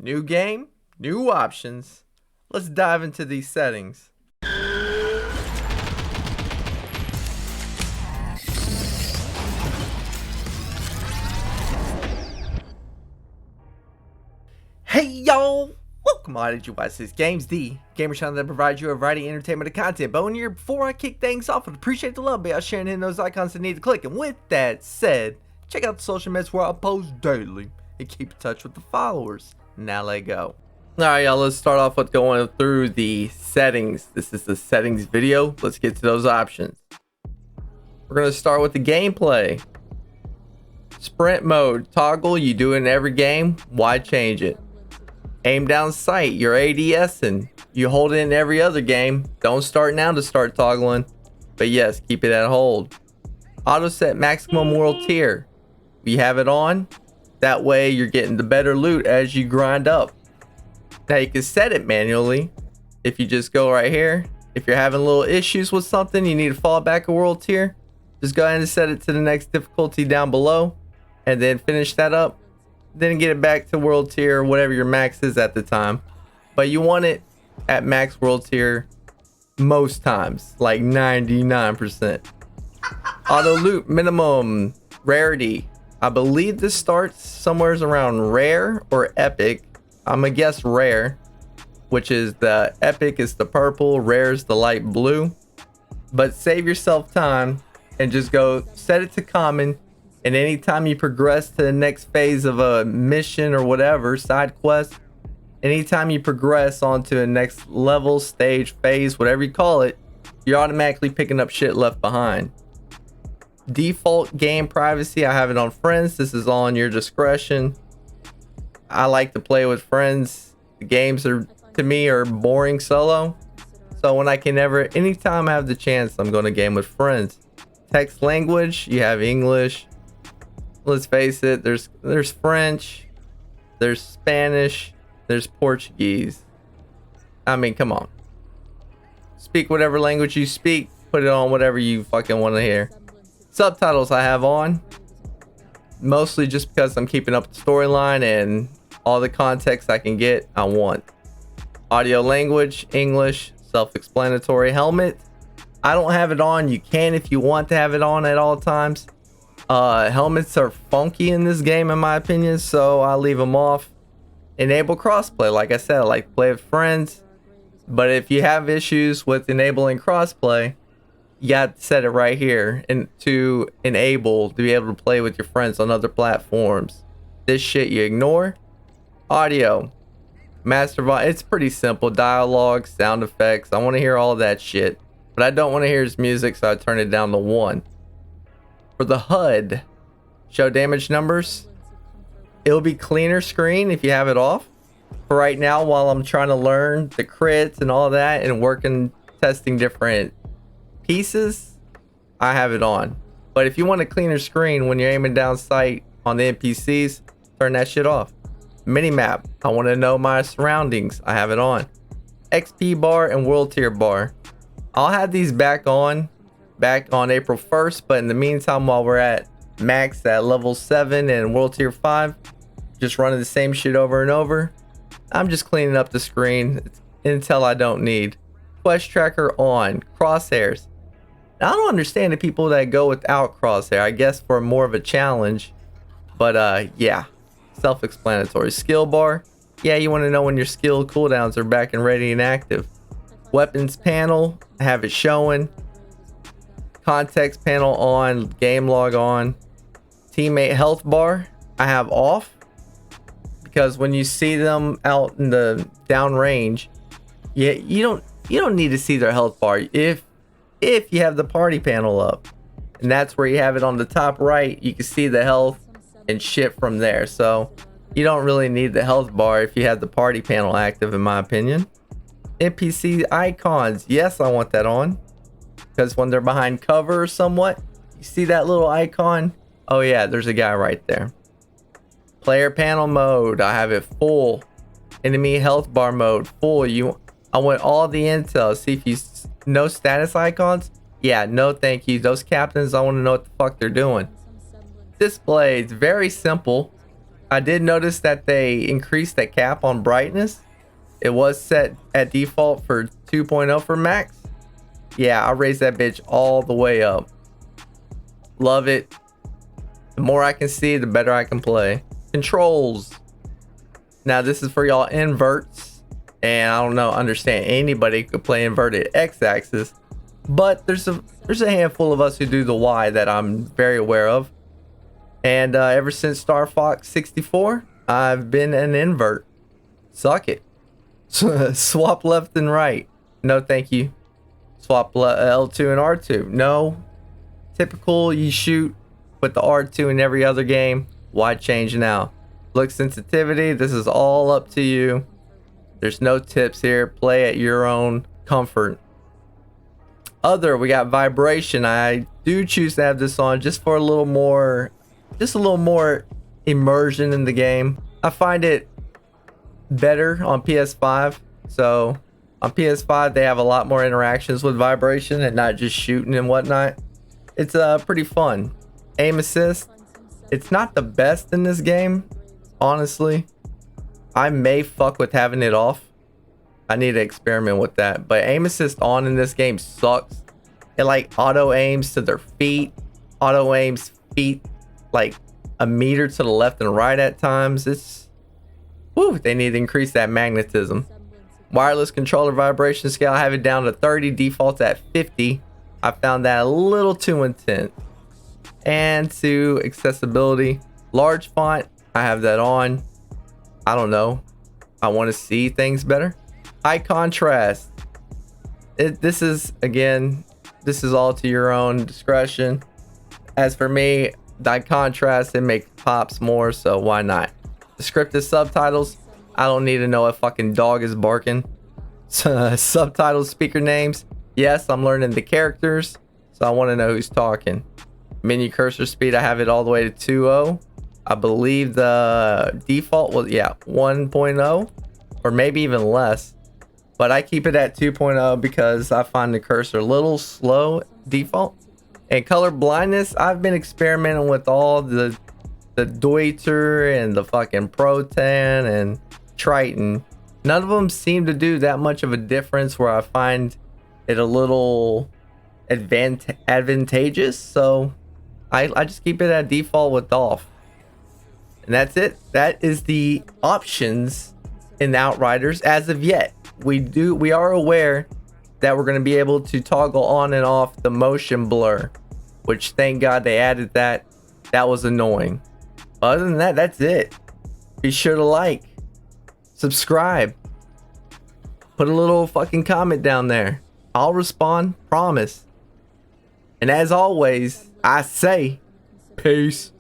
New game, new options. Let's dive into these settings. Hey y'all! Welcome on to Watch This Games, the gamer channel that provides you a variety of entertainment and content. But before I kick things off, I'd appreciate the love by sharing in those icons that need to click. And with that said, check out the social medias where I post daily and keep in touch with the followers. Now let go. Alright y'all, let's start off with going through the settings. This is the settings video. Let's get to those options. We're going to start with the gameplay. Sprint mode, toggle, you do it in every game. Why change it? Aim down sight, you're ADSing. You hold it in every other game. Don't start now to start toggling. But yes, keep it at hold. Auto set maximum world tier. You have it on. That way you're getting the better loot as you grind up. Now you can set it manually. If you just go right here. If you're having little issues with something, you need to fall back a world tier. Just go ahead and set it to the next difficulty down below. And then finish that up. Then get it back to world tier or whatever your max is at the time. But you want it at max world tier most times, like 99%. Auto loot minimum rarity. I believe this starts somewhere around rare or epic. I'm gonna guess rare, which is the epic is the purple, rare is the light blue. But save yourself time and just go set it to common. And anytime you progress to the next phase of a mission or whatever, side quest, anytime you progress onto the next level, stage, phase, whatever you call it, you're automatically picking up shit left behind. Default game privacy, I have it on friends. This is all on your discretion. I like to play with friends. The games are, to me, are boring solo. So when I can anytime I have the chance, I'm going to game with friends. Text language, you have English. Let's face it, there's French, there's Spanish, there's Portuguese. I mean, come on. Speak whatever language you speak, put it on whatever you fucking want to hear. Subtitles I have on, mostly just because I'm keeping up the storyline and all the context I can get, I want. Audio language, English, self-explanatory. Helmet, I don't have it on. You can if you want to have it on at all times. Helmets are funky in this game in my opinion, so I'll leave them off. Enable crossplay, like I said, I like to play with friends, but if you have issues with enabling crossplay, you got to set it right here and to enable to be able to play with your friends on other platforms. This shit you ignore. Audio, master volume, it's pretty simple. Dialogue, sound effects, I want to hear all that shit, but I don't want to hear his music, so I turn it down to 1. For the HUD, show damage numbers, it'll be cleaner screen if you have it off. For right now, while I'm trying to learn the crits and all that and working testing different pieces, I have it on. But if you want a cleaner screen when you're aiming down sight on the NPCs, turn that shit off. Minimap, I want to know my surroundings, I have it on. XP bar and world tier bar, I'll have these back on April 1st, but in the meantime, while we're at max at level 7 and world tier 5, just running the same shit over and over, I'm just cleaning up the screen until I don't need. Quest tracker on, crosshairs. Now, I don't understand the people that go without crosshair, I guess for more of a challenge, but yeah, self-explanatory. Skill bar, yeah, you want to know when your skill cooldowns are back and ready and active. Weapons panel, I have it showing. Context panel on, game log on. Teammate health bar I have off because when you see them out in the down range, you don't need to see their health bar if you have the party panel up, and that's where you have it on the top right. You can see the health and shit from there, so you don't really need the health bar if you have the party panel active, in my opinion. NPC icons, yes, I want that on. Because when they're behind cover or somewhat, you see that little icon? Oh yeah, there's a guy right there. Player panel mode, I have it full. Enemy health bar mode, full. I want all the intel. See if you no status icons? Yeah, no thank you. Those captains, I want to know what the fuck they're doing. Display, it's very simple. I did notice that they increased the cap on brightness. It was set at default for 2.0 for max. Yeah, I raised that bitch all the way up. Love it. The more I can see, the better I can play. Controls. Now this is for y'all inverts, and I don't know, understand anybody could play inverted x-axis, but there's a handful of us who do the y that I'm very aware of. And ever since Star Fox 64, I've been an invert. Suck it. Swap left and right. No, thank you. Swap L2 and R2. No. Typical, you shoot with the R2 in every other game. Why change now? Look sensitivity, this is all up to you. There's no tips here. Play at your own comfort. Other, we got vibration. I do choose to have this on just for a little more immersion in the game. I find it better on PS5. So on PS5 they have a lot more interactions with vibration and not just shooting and whatnot. It's pretty fun. Aim assist, it's not the best in this game, honestly. I may fuck with having it off. I need to experiment with that, but aim assist on in this game sucks. It like auto aims to their feet, auto aims feet like a meter to the left and right at times. It's woo, they need to increase that magnetism. Wireless controller vibration scale, I have it down to 30, defaults at 50. I found that a little too intense. And to accessibility, large font, I have that on. I don't know, I want to see things better. High contrast, this is all to your own discretion. As for me, that contrast, it makes pops more, so why not? Descriptive subtitles, I don't need to know a fucking dog is barking. Subtitles, speaker names, yes, I'm learning the characters, so I want to know who's talking. Menu cursor speed, I have it all the way to 2.0. I believe the default was 1.0 or maybe even less, but I keep it at 2.0 because I find the cursor a little slow default. And color blindness, I've been experimenting with all the Deuter and the fucking Proton and Triton. None of them seem to do that much of a difference where I find it a little advantageous, so I just keep it at default with off. And that's it. That is the options in Outriders as of yet. We are aware that we're going to be able to toggle on and off the motion blur, which thank God they added that. That was annoying. Other than that, that's it. Be sure to like, subscribe, put a little fucking comment down there. I'll respond, promise. And as always, I say, peace.